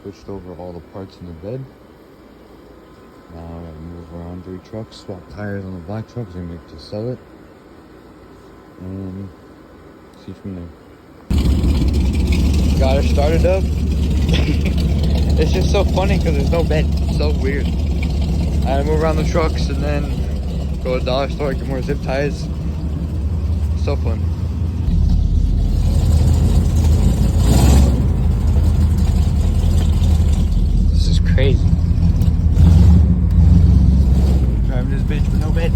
Switched over all the parts in the bed. Now I gotta move around 3 trucks, swap tires on the black trucks and make to sell it. And see from there. Got her started up. It's just so funny because there's no bed. It's so weird. I move around the trucks and then go to the dollar store, get more zip ties. So fun. This is crazy. Driving this bitch with no bed.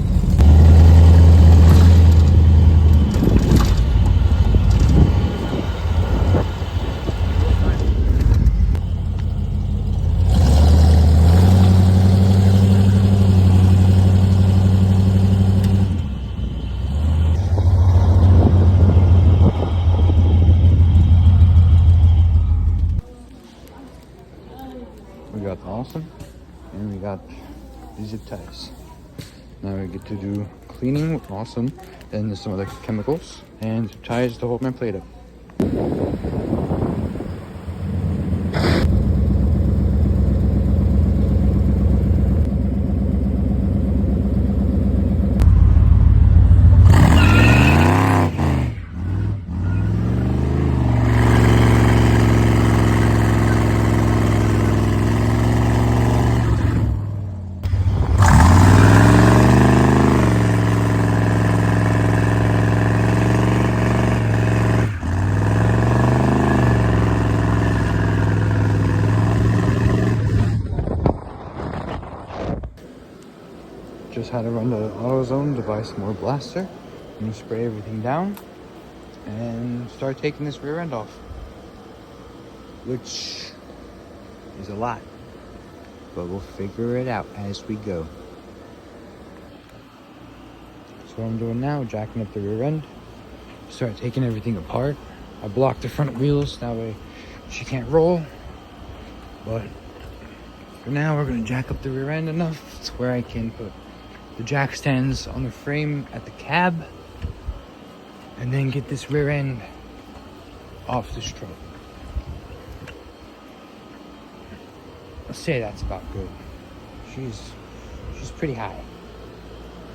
We got the awesome and we got the zip ties. Now we get to do cleaning with awesome, then there's some other chemicals, and zip ties to hold my plate up. Just had to run the AutoZone to buy some more blaster and spray everything down and start taking this rear end off, which is a lot, but we'll figure it out as we go. So what I'm doing now, jacking up the rear end, start taking everything apart. I blocked the front wheels, that way she can't roll, but for now we're gonna jack up the rear end enough to where I can put the jack stands on the frame at the cab and then get this rear end off this truck. Let's say that's about good. She's pretty high.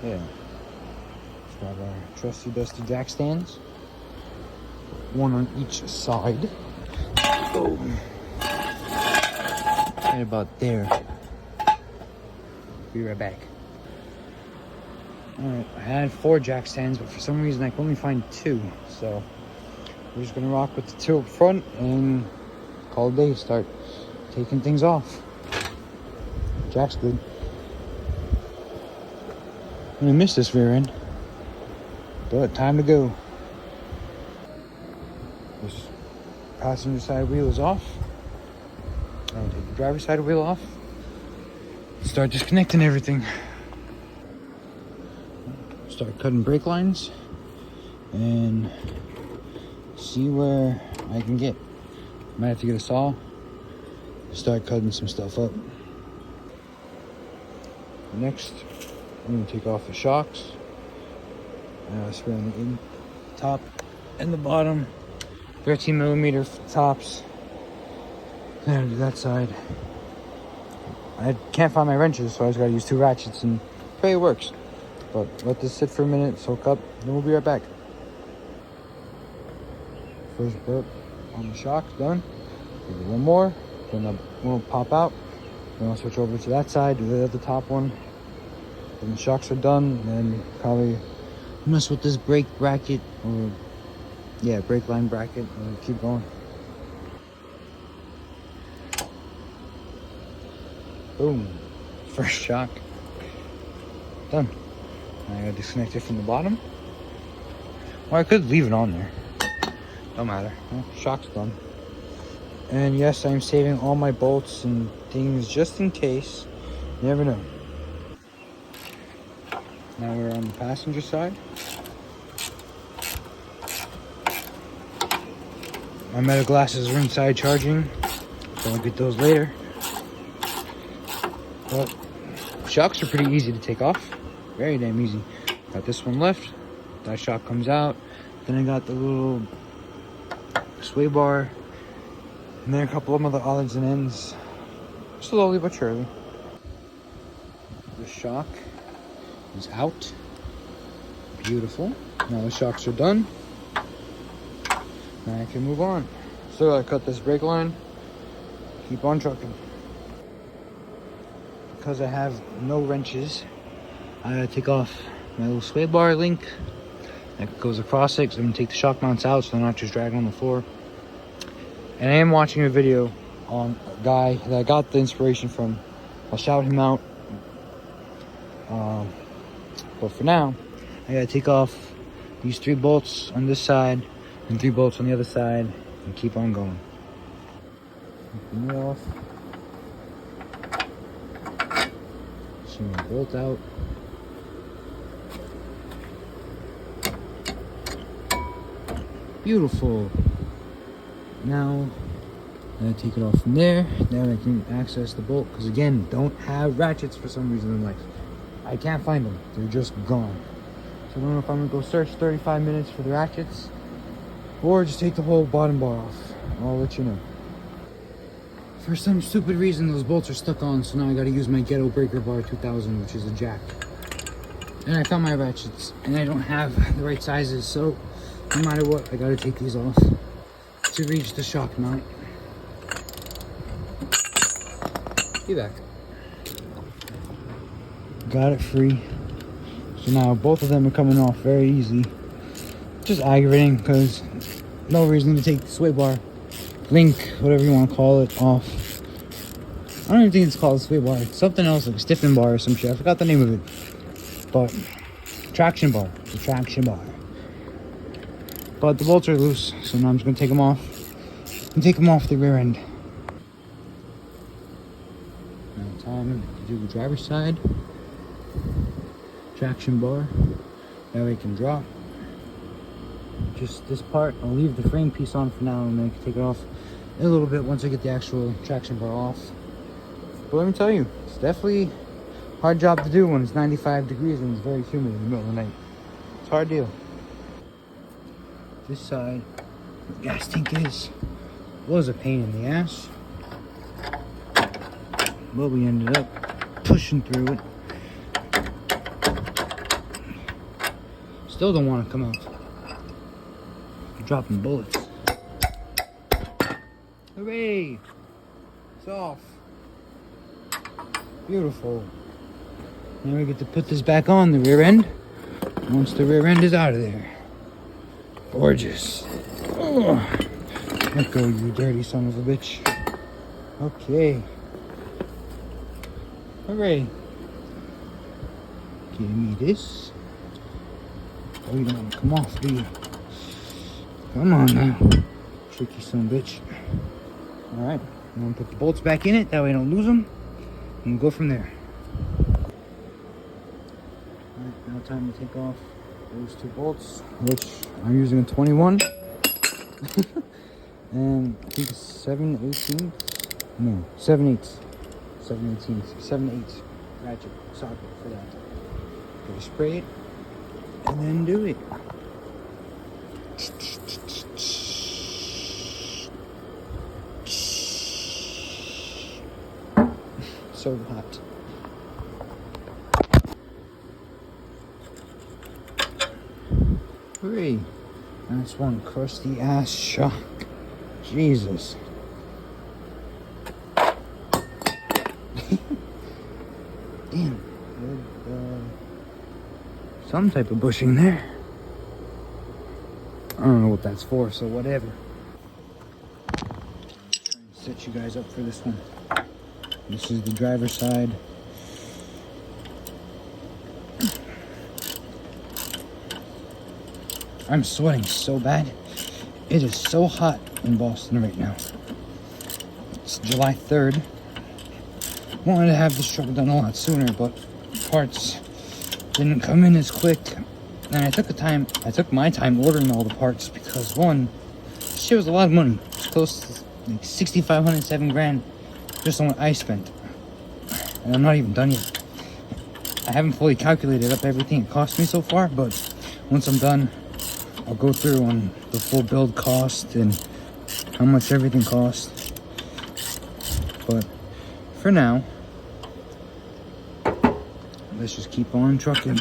Yeah. Let's grab our trusty dusty jack stands. One on each side. Boom. Right about there. Be right back. Alright, I had 4 jack stands, but for some reason I could only find 2. So we're just gonna rock with the 2 up front and call it a day. Start taking things off. Jack's good. I'm gonna miss this rear end, but time to go. This passenger side wheel is off. I'll take the driver's side wheel off. Start disconnecting everything. Start cutting brake lines and see where I can get. Might have to get a saw. Start cutting some stuff up. Next, I'm gonna take off the shocks. Spray on the top and the bottom. 13mm tops. Then I'll do that side. I can't find my wrenches, so I just gotta use 2 ratchets and pray it works. But let this sit for a minute, soak up, then we'll be right back. First burp on the shocks, done. Give it one more, then that one will pop out. Then I'll switch over to that side, do the other top one. Then the shocks are done, then probably mess with this brake bracket, or yeah, brake line bracket, and keep going. Boom, first shock, done. I gotta disconnect it from the bottom. Or I could leave it on there. Don't matter. Well, shock's done. And yes, I'm saving all my bolts and things just in case. You never know. Now we're on the passenger side. My metal glasses are inside charging, so I'll get those later. But shocks are pretty easy to take off. Very damn easy. Got this one left. That shock comes out. Then I got the little sway bar And then a couple of other odds and ends. Slowly but surely. The shock is out. Beautiful. Now the shocks are done. Now I can move on. So I cut this brake line. Keep on trucking. Because I have no wrenches, I gotta take off my little sway bar link that goes across it. So I'm gonna take the shock mounts out so they're not just dragging on the floor. And I am watching a video on a guy that I got the inspiration from. I'll shout him out. But for now, I gotta take off these 3 bolts on this side and 3 bolts on the other side and keep on going. Take the knee off. Swing the bolt out. Beautiful. Now I'm gonna take it off from there. Now I can access the bolt because again, don't have ratchets for some reason in life. I can't find them. They're just gone. So I don't know if I'm gonna go search 35 minutes for the ratchets or just take the whole bottom bar off. I'll let you know. For some stupid reason, those bolts are stuck on, so now I gotta use my Ghetto Breaker Bar 2000, which is a jack. And I found my ratchets, and I don't have the right sizes, so no matter what, I gotta take these off to reach the shock mount. Be back. Got it free. So now both of them are coming off very easy. Just aggravating because no reason to take the sway bar link, whatever you want to call it, off. I don't even think it's called a sway bar. It's something else, like a stiffening bar or some shit. I forgot the name of it. But traction bar. The traction bar. But the bolts are loose, so now I'm just gonna take them off and take them off the rear end. Now time to do the driver's side. Traction bar. That way it can drop. Just this part, I'll leave the frame piece on for now and then I can take it off in a little bit once I get the actual traction bar off. But let me tell you, it's definitely a hard job to do when it's 95 degrees and it's very humid in the middle of the night. It's a hard deal. This side, the gas tank was a pain in the ass. But we ended up pushing through it. Still don't want to come out. I'm dropping bullets. Hooray! It's off. Beautiful. Now we get to put this back on the rear end once the rear end is out of there. Gorgeous. Oh, let go, you dirty son of a bitch. Okay. Hooray. Give me this. Oh, you don't want to come off, do you? Come on now. Tricky son of a bitch. Alright. I'm going to put the bolts back in it. That way I don't lose them. And we'll go from there. Alright, now time to take off those 2 bolts, which I'm using a 21. And I think it's 7/18. No, 7/8. 7/18. 7/8 ratchet socket for that. Gotta spray it and then do it. So hot. Hooray. That's one crusty ass shock. Jesus. Damn. Some type of bushing there. I don't know what that's for, so whatever. Try and set you guys up for this one. This is the driver's side. I'm sweating so bad. It is so hot in Boston right now. It's July 3rd. Wanted to have this truck done a lot sooner, but parts didn't come in as quick. And I took my time ordering all the parts because one, shit was a lot of money. It's close to like $6,500, $7,000 just on what I spent. And I'm not even done yet. I haven't fully calculated up everything it cost me so far, but once I'm done, I'll go through on the full build cost and how much everything costs. But for now, let's just keep on trucking.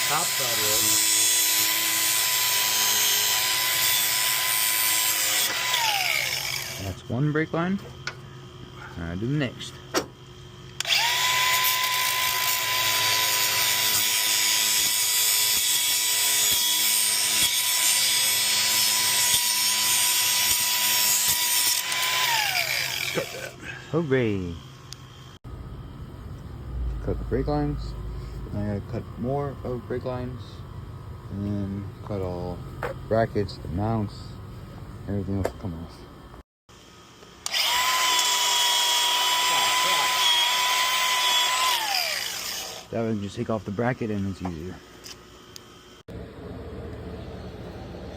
Top side road. That's one brake line. I'll do the next. Cut that. Hooray! Cut the brake lines. I gotta cut more of brake lines, and then cut all brackets, the mounts, everything else will come off. That way, just take off the bracket and it's easier. So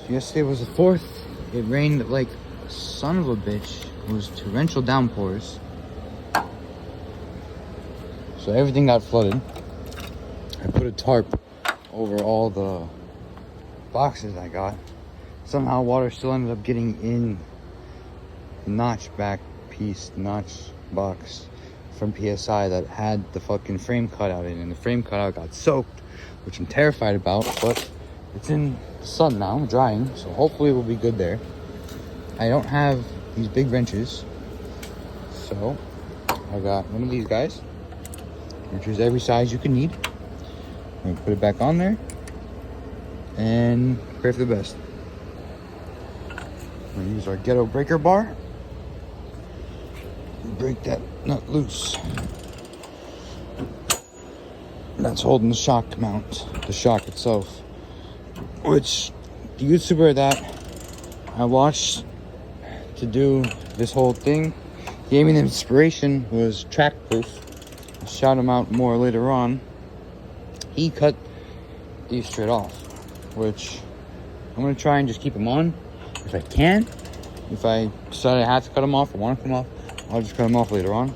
yesterday was the 4th. It rained like a son of a bitch. It was torrential downpours. So everything got flooded. I put a tarp over all the boxes I got. Somehow water still ended up getting in the notch back piece, notch box from PSI that had the fucking frame cutout in, and the frame cutout got soaked, which I'm terrified about, but it's in the sun now, drying, so hopefully we'll be good there. I don't have these big wrenches, so I got one of these guys, which is every size you can need. I'm gonna put it back on there and pray for the best. I'm gonna use our ghetto breaker bar. Break that nut loose. That's holding the shock mount, the shock itself. Which the YouTuber that I watched to do this whole thing gave me the inspiration was Track Proof. I'll shout him out more later on. He cut these straight off, which I'm gonna try and just keep them on if I can. If I decide I have to cut them off or want to cut them off, I'll just cut them off later on.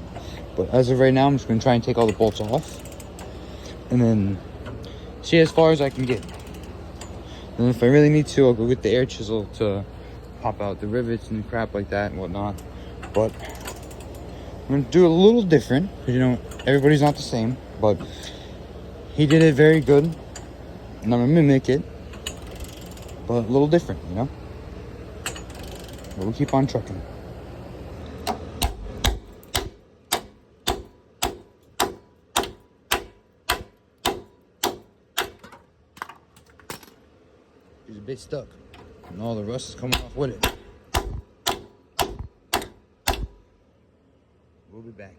But as of right now, I'm just gonna try and take all the bolts off and then see as far as I can get. And if I really need to, I'll go get the air chisel to pop out the rivets and crap like that and whatnot. But I'm gonna do it a little different, because you know, everybody's not the same, but he did it very good, and I'm gonna mimic it, but a little different, you know? But we'll keep on trucking. He's a bit stuck, and all the rust is coming off with it. We'll be back.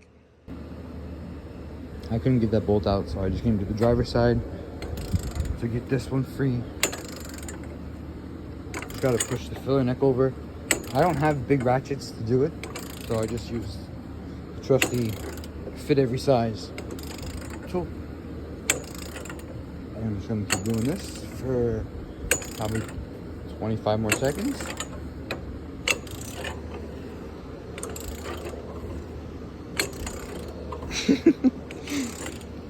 I couldn't get that bolt out, so I just came to the driver's side to get this one free. Just gotta push the filler neck over. I don't have big ratchets to do it, so I just use the trusty fit every size tool. And I'm just gonna keep doing this for probably 25 more seconds.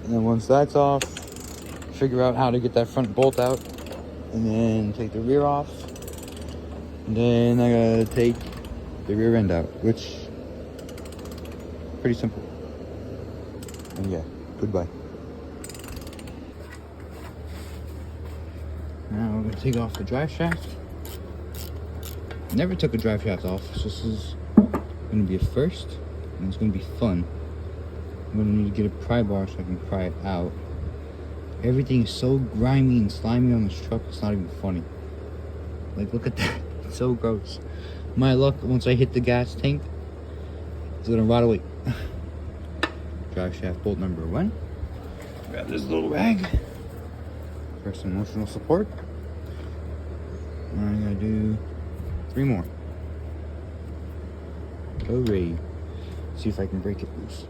And then once that's off, figure out how to get that front bolt out, and then take the rear off. And then I gotta take the rear end out, which pretty simple. And yeah, goodbye. Now we're gonna take off the drive shaft. Never took a drive shaft off, so this is gonna be a first, and it's gonna be fun. I'm gonna need to get a pry bar so I can pry it out. Everything is so grimy and slimy on this truck, it's not even funny. Like, look at that. It's so gross. My luck, once I hit the gas tank, it's gonna rot away. Drive shaft bolt number 1. Grab this little rag for some emotional support. And I'm gonna do 3 more. Hooray. See if I can break it loose.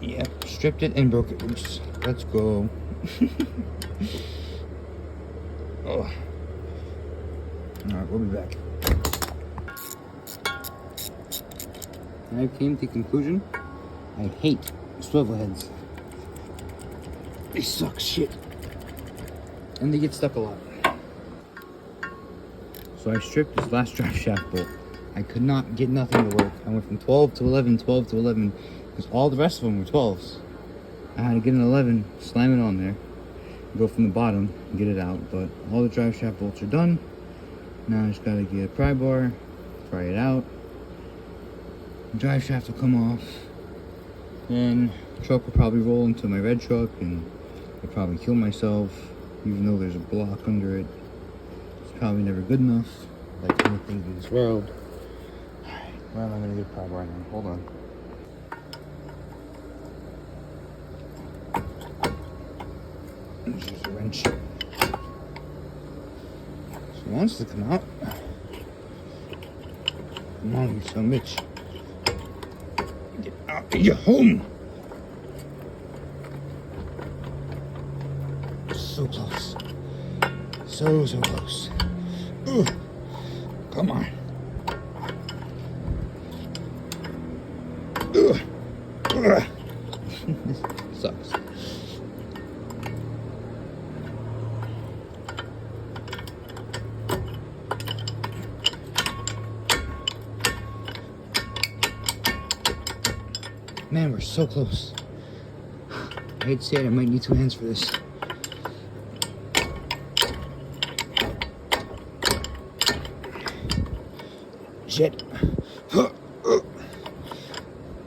Yep, stripped it and broke it loose. Let's go. Oh. Alright, we'll be back. I came to the conclusion I hate swivel heads. They suck shit. And they get stuck a lot. So I stripped this last drive shaft bolt. I could not get nothing to work. I went from 12 to 11, 12 to 11, because all the rest of them were 12s. I had to get an 11, slam it on there, go from the bottom and get it out. But all the drive shaft bolts are done. Now I just gotta get a pry bar, pry it out. The drive shaft will come off. Then the truck will probably roll into my red truck and I'll probably kill myself, even though there's a block under it. It's probably never good enough, like anything in this world. Alright, where am I gonna get a pry bar now? Hold on. Let's use a wrench. She wants to come out. Come on, you son of a bitch. Get out of your home! So close. So close. Ugh. Come on. Ugh. Ugh. This sucks. Man, we're so close. I hate to say it, I might need 2 hands for this. Shit.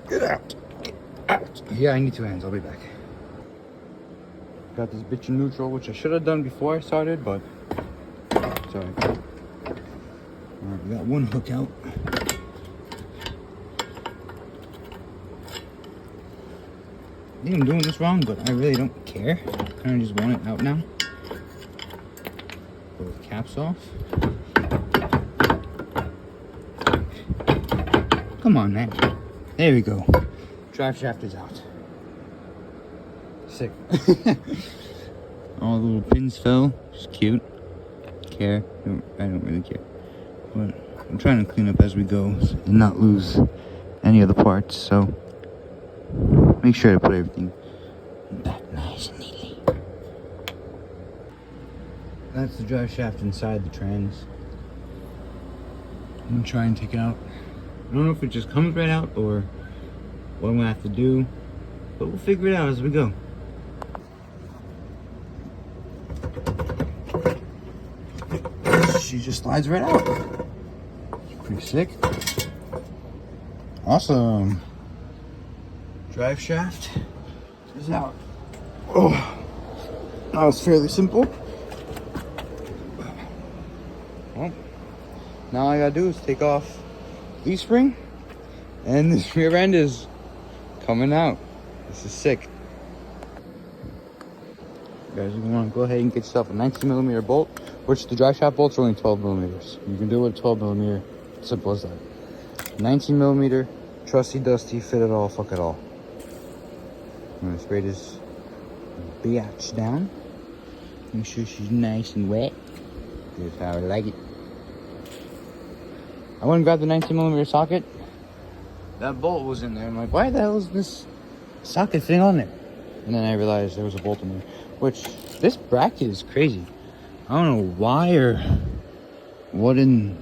Get out. Get out. Yeah, I need 2 hands. I'll be back. Got this bitch in neutral, which I should have done before I started, but sorry. Alright, we got 1 hook out. I think I'm doing this wrong, but I really don't care. I kind of just want it out now. Pull the caps off. Come on, man. There we go. Drive shaft is out. Sick. All the little pins fell. Just cute. Care. I don't really care. But I'm trying to clean up as we go and not lose any of the parts, so make sure to put everything back nice and neatly. That's the drive shaft inside the trans. I'm gonna try and take it out. I don't know if it just comes right out or what I'm gonna have to do, but we'll figure it out as we go. She just slides right out. It's pretty sick. Awesome. Drive shaft is out. Oh, that was fairly simple. Well, now all I gotta do is take off leaf spring, and this rear end is coming out. This is sick. You guys, you want to go ahead and get yourself a 19mm bolt, which the drive shaft bolts are only 12mm. You can do it with 12mm. Simple as that. 19mm, trusty dusty, fit it all, fuck it all. I'm gonna spray this biatch down. Make sure she's nice and wet. That's how I like it. I went and grabbed the 19mm socket. That bolt was in there. I'm like, why the hell is this socket thing on there? And then I realized there was a bolt in there. Which, this bracket is crazy. I don't know why or what in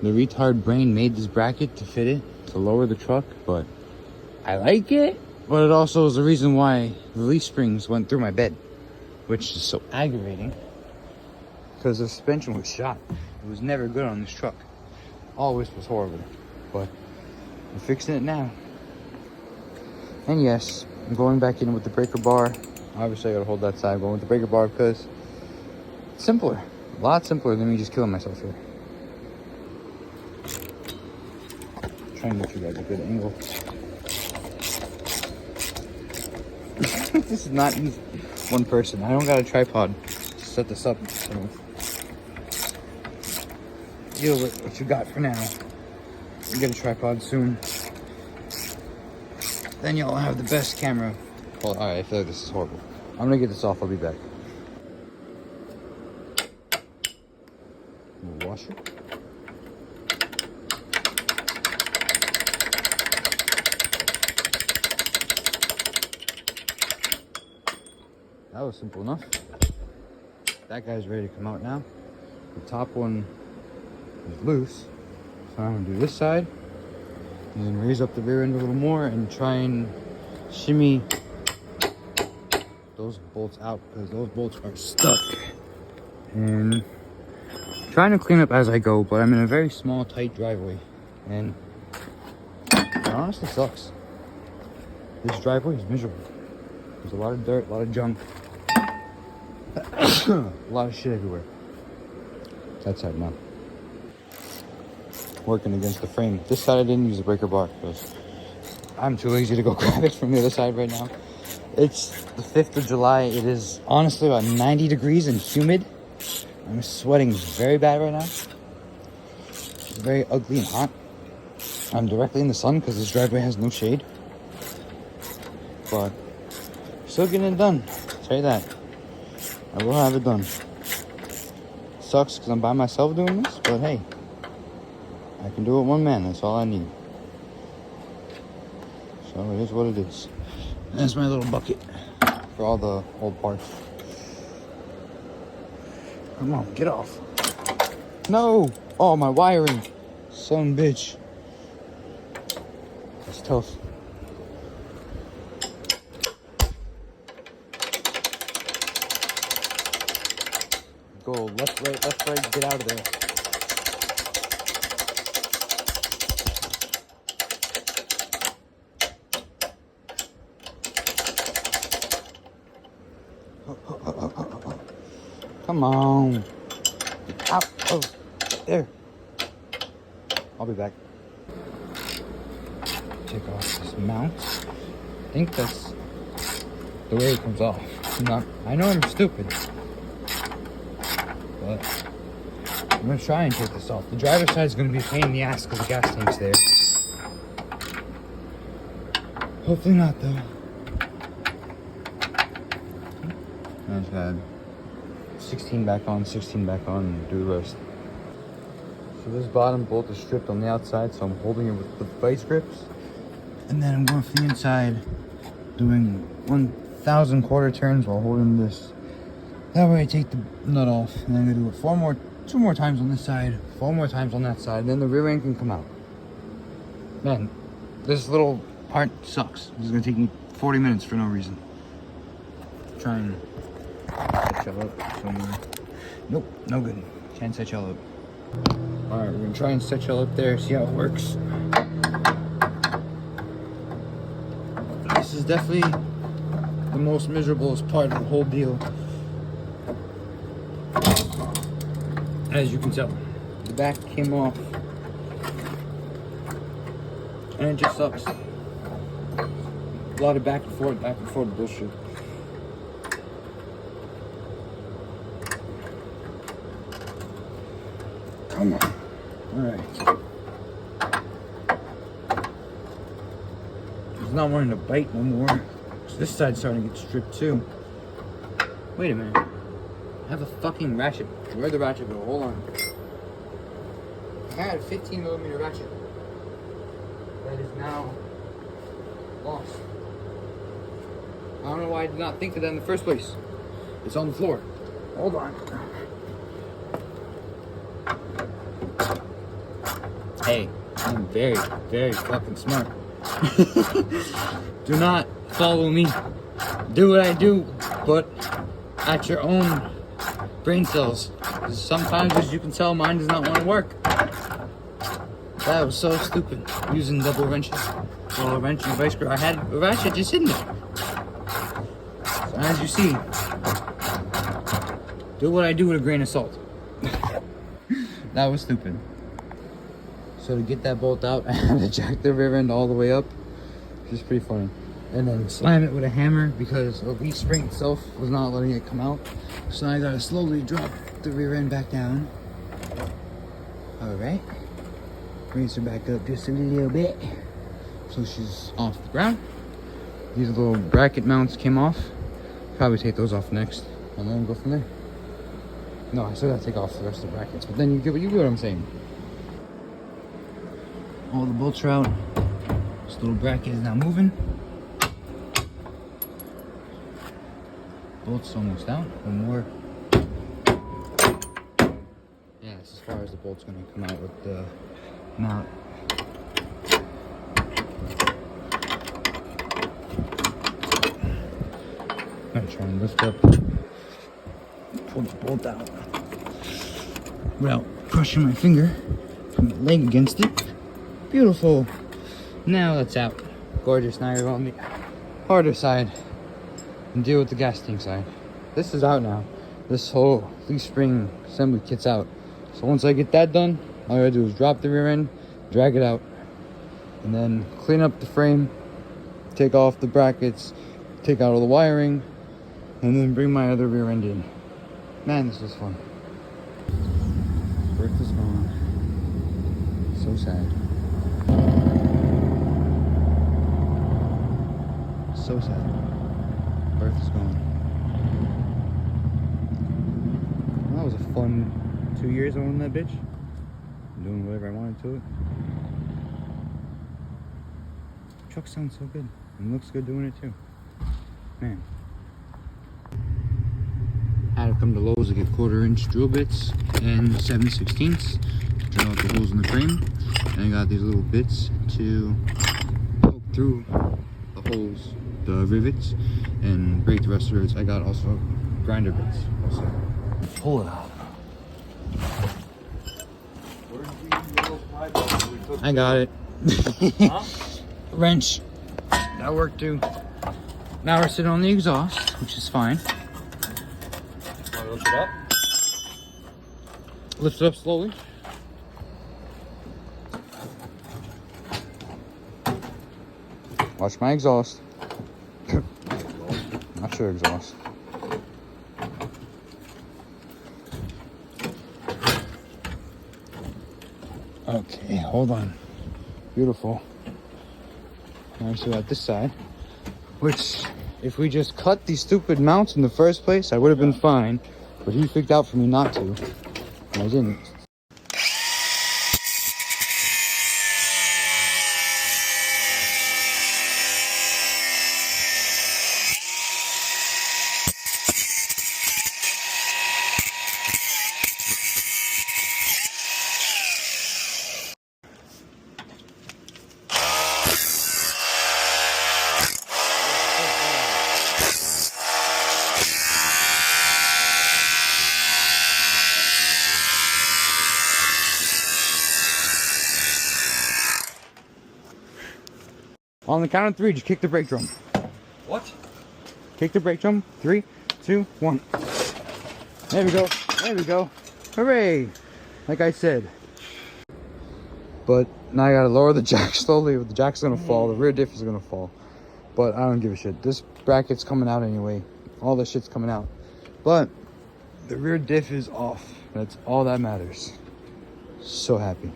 the retard brain made this bracket to fit it, to lower the truck, but I like it. But it also is the reason why the leaf springs went through my bed, which is so aggravating because the suspension was shot. It was never good on this truck. Always was horrible, but I'm fixing it now. And yes, I'm going back in with the breaker bar. Obviously I gotta hold that side, going with the breaker bar because it's simpler, a lot simpler than me just killing myself here. Trying to get you guys a good angle. This is not easy. One person. I don't got a tripod to set this up, so deal with what you got for now. You get a tripod soon. Then y'all have the best camera. Well, alright, I feel like this is horrible. I'm gonna get this off, I'll be back. washer. That was simple enough. That guy's ready to come out now. The top one is loose. So I'm gonna do this side and then raise up the rear end a little more and try and shimmy those bolts out because those bolts are stuck. And I'm trying to clean up as I go, but I'm in a very small, tight driveway. And it honestly sucks. This driveway is miserable. There's a lot of dirt, a lot of junk. A lot of shit everywhere. That side now. Working against the frame. This side I didn't use the breaker bar because I'm too lazy to go grab it from the other side right now. It's the 5th of July. It is honestly about 90 degrees and humid. I'm sweating very bad right now. It's very ugly and hot. I'm directly in the sun because this driveway has no shade. But still getting it done. I'll tell you that. I will have it done. Sucks because I'm by myself doing this, but hey, I can do it one man. That's all I need. So it is what it is. That's my little bucket for all the old parts. Come on, get off. No! Oh, my wiring. Son of a bitch. That's tough. Go left, right, get out of there. Come on. Get out of there. I'll be back. Take off this mount. I think that's the way it comes off. I know I'm stupid. But I'm gonna try and take this off. The driver's side is gonna be a pain in the ass because the gas tank's there. Hopefully not though. I just had 16 back on, and do the rest. So this bottom bolt is stripped on the outside, so I'm holding it with the vice grips. And then I'm going for the inside, doing 1,000 quarter turns while holding this. That way I take the nut off, and then I'm gonna do it 2 more times on this side, 4 more times on that side, and then the rear end can come out. Man, this little part sucks. This is gonna take me 40 minutes for no reason. Try and set y'all up somewhere. Nope, no good. Can't set y'all up. Alright, we're gonna try and set y'all up there, see how it works. This is definitely the most miserablest part of the whole deal. As you can tell, the back came off, and it just sucks. A lot of back and forth bullshit. Come on. Alright. It's not wanting to bite no more. So this side's starting to get stripped too. Wait a minute. I have a fucking ratchet. Where'd the ratchet go? Hold on. I had a 15mm ratchet. That is now lost. I don't know why I did not think of that in the first place. It's on the floor. Hold on. Hey, I'm very, very fucking smart. Do not follow me. Do what I do, but at your own brain cells. Sometimes, as you can tell, mine does not want to work. That was so stupid. Using double wrenches. Well, a wrench and a vice grip. I had a ratchet just sitting there. So as you see, do what I do with a grain of salt. That was stupid. So to get that bolt out, I had to jack the rear end all the way up, which is pretty funny. And then slam it with a hammer because the leaf spring itself was not letting it come out. So I gotta slowly drop the rear end back down. Alright. Raise her back up just a little bit. So she's off the ground. These little bracket mounts came off. Probably take those off next and then go from there. No, I still gotta take off the rest of the brackets, but then you get what I'm saying. All the bolts are out. This little bracket is now moving. Bolts almost out. One more. Yeah, that's as far as the bolt's gonna come out with the mount. I'm gonna try and lift up, pull the bolt out without crushing my finger. Put my leg against it. Beautiful. Now that's out. Gorgeous. Now you're on the harder side and deal with the gas tank side. This is out now. This whole leaf spring assembly kit's out. So once I get that done, all I gotta do is drop the rear end, drag it out, and then clean up the frame, take off the brackets, take out all the wiring, and then bring my other rear end in. Man, this was fun. Birth is gone. So sad. So sad. Birth is gone. Well, that was a fun 2 years owning that bitch. Doing whatever I wanted to it. Truck sounds so good. And looks good doing it too. Man. Had to come to Lowe's to get 1/4-inch drill bits and 7/16 to drill out the holes in the frame. And I got these little bits to poke through the holes, the rivets, and break the rest of the rivets. I got also grinder bits also. Pull it out. I got it. Huh? Wrench. That worked too. Now we're sitting on the exhaust, which is fine. Want to lift it up? Lift it up slowly. Watch my exhaust. Not your exhaust. Okay, hold on. Beautiful. Now we still got this side, which if we just cut these stupid mounts in the first place, I would have been fine. But he freaked out for me not to, and I didn't. On the count of 3, just kick the brake drum. What? Kick the brake drum. 3, 2, 1. There we go. There we go. Hooray! Like I said. But now I gotta lower the jack slowly. The jack's gonna fall. The rear diff is gonna fall. But I don't give a shit. This bracket's coming out anyway. All this shit's coming out. But the rear diff is off. That's all that matters. So happy.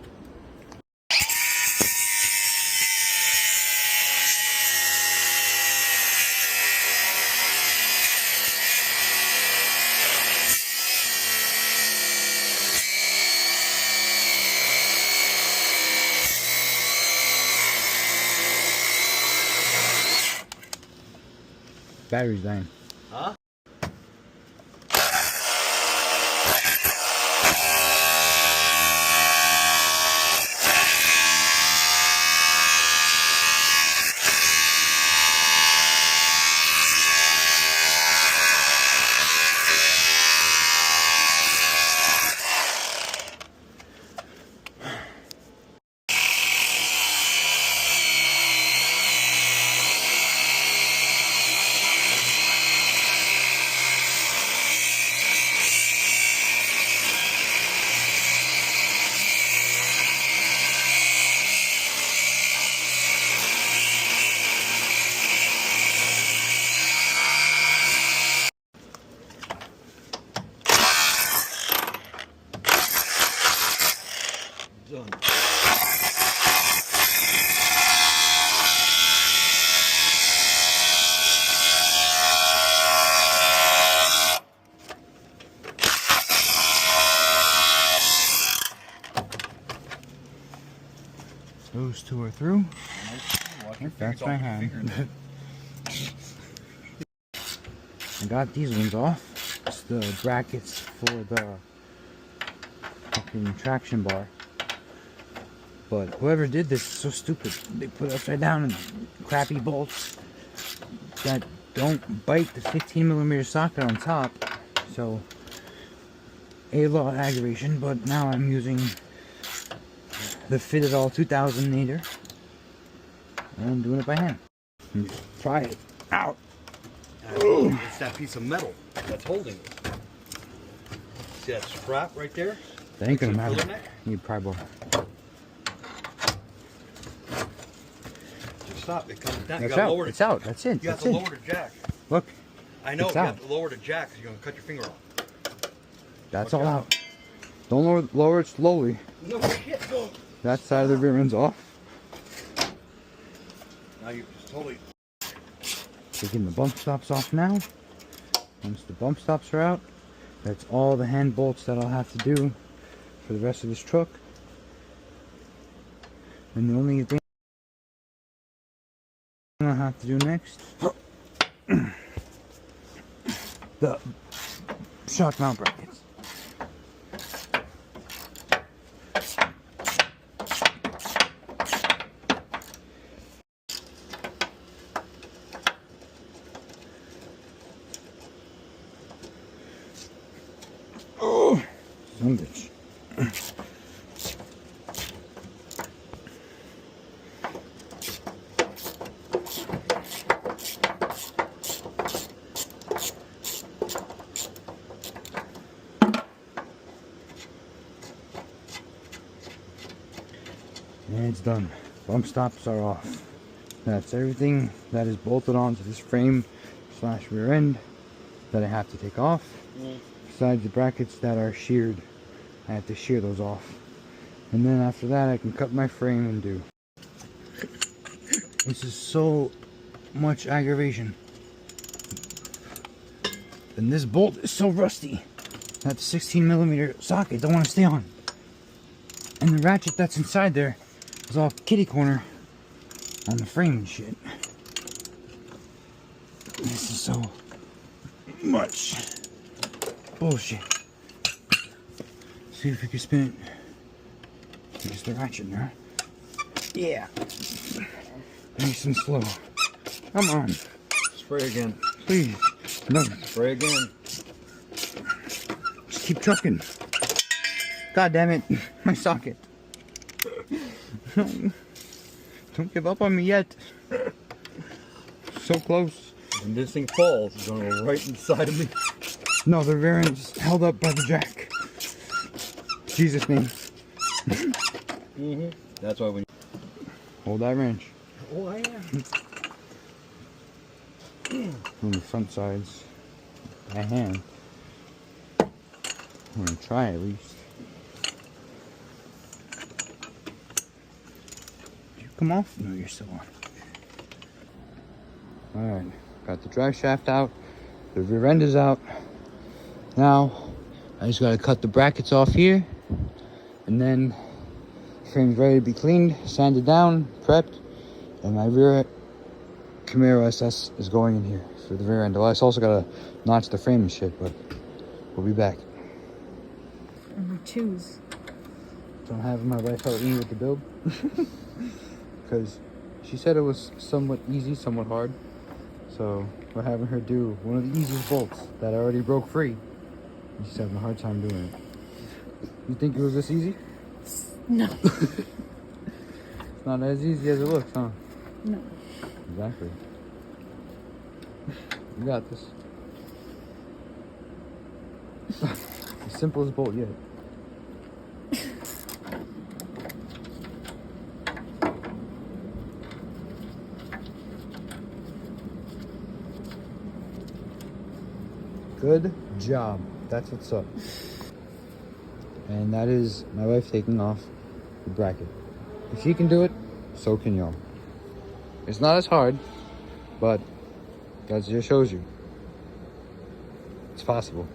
Battery's dying. Huh? Done. Those two are through. That's my hand. I got these ones off. It's the brackets for the fucking traction bar. But whoever did this is so stupid. They put it upside down and crappy bolts that don't bite the 15mm socket on top. So, a lot of aggravation, but now I'm using the Fit It All 2000 meter and doing it by hand. Try it out. It's that piece of metal that's holding it. See that strap right there? That ain't gonna See the matter. filler neck? Need pry bar. Just stop. It comes down. That's You gotta out. lower it. It's out. That's it. You have That's to it. lower the jack. Look. I know. It's You out. have to lower the jack because you're gonna cut your finger off. That's Watch all out. out. Don't lower it slowly. No shit. No. That side of the rear end's off. Now you just totally. Taking the bump stops off now. Once the bump stops are out, that's all the hand bolts that I'll have to do for the rest of this truck. And the only thing I'll have to do next, the shock mount brackets. Oh, son of a bitch. And it's done. Bump stops are off. That's everything that is bolted onto this frame / rear end that I have to take off. Besides the brackets that are sheared, I have to shear those off. And then after that I can cut my frame and do. This is so much aggravation. And this bolt is so rusty that the 16mm socket don't want to stay on. And the ratchet that's inside there is all kitty corner on the frame and shit. This is so much bullshit. See if we can spin it. There's the ratchet in there. Yeah. Nice and slow. Come on. Spray again. Please. No. Spray again. Just keep trucking. God damn it. My socket. No. Don't give up on me yet. So close. When this thing falls, it's gonna go right inside of me. No, the rear end's held up by the jack. Jesus name. That's why we. Hold that wrench. Oh, I am. On the front sides. By hand. I'm gonna try at least. Did you come off? No, you're still on. Alright. Got the drive shaft out. The rear end is out. Now, I just gotta cut the brackets off here. And then, frame's ready to be cleaned, sanded down, prepped. And my rear Camaro SS is going in here for the rear end. Well, I also gotta notch the frame and shit, but we'll be back. Choose. So I'm having my wife help me with the build. Because she said it was somewhat easy, somewhat hard. So we're having her do one of the easiest bolts that I already broke free. And she's having a hard time doing it. You think it was this easy? No. It's not as easy as it looks, huh? No. Exactly. You got this. The simplest bolt yet. Good job. That's what's up. And that is my wife taking off the bracket. If she can do it, so can y'all. It's not as hard, but that just shows you it's possible.